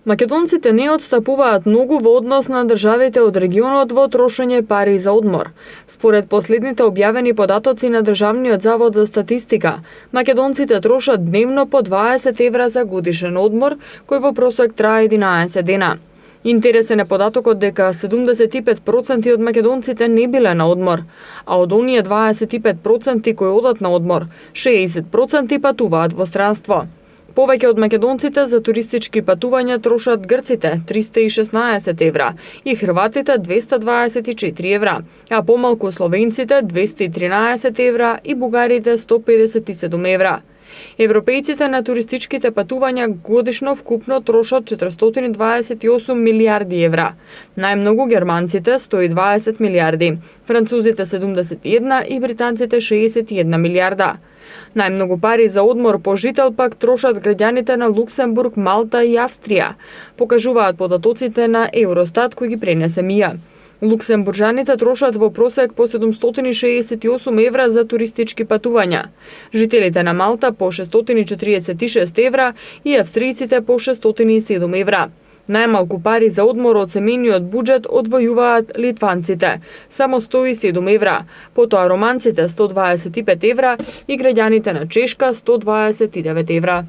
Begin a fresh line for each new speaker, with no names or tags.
Македонците не отстапуваат многу во однос на државите од регионот во трошење пари за одмор. Според последните објавени податоци на Државниот завод за статистика, македонците трошат дневно по 20 евра за годишен одмор, кој во просек трае 11 дена. Интересен е податокот дека 75% од македонците не биле на одмор, а од оние 25% кои одат на одмор, 60% патуваат во странство. Повеќе од македонците за туристички патувања трошат грците 316 евра и хрватите 224 евра, а помалку словенците 213 евра и бугарите 157 евра. Европејците на туристичките патувања годишно вкупно трошат 428 милиарди евра. Најмногу германците 120 милиарди, французите 71 и британците 61 милиарда. Најмногу пари за одмор по жител пак трошат граѓаните на Луксембург, Малта и Австрија, покажуваат податоците на Евростат кои ги пренесе МИА. Луксембуржаните трошат во просек по 768 евра за туристички патувања, жителите на Малта по 646 евра и австријците по 607 евра. Најмалку пари за одмор од семејниот буџет одвојуваат литванците, само 107 евра, потоа романците 125 евра и граѓаните на Чешка 129 евра.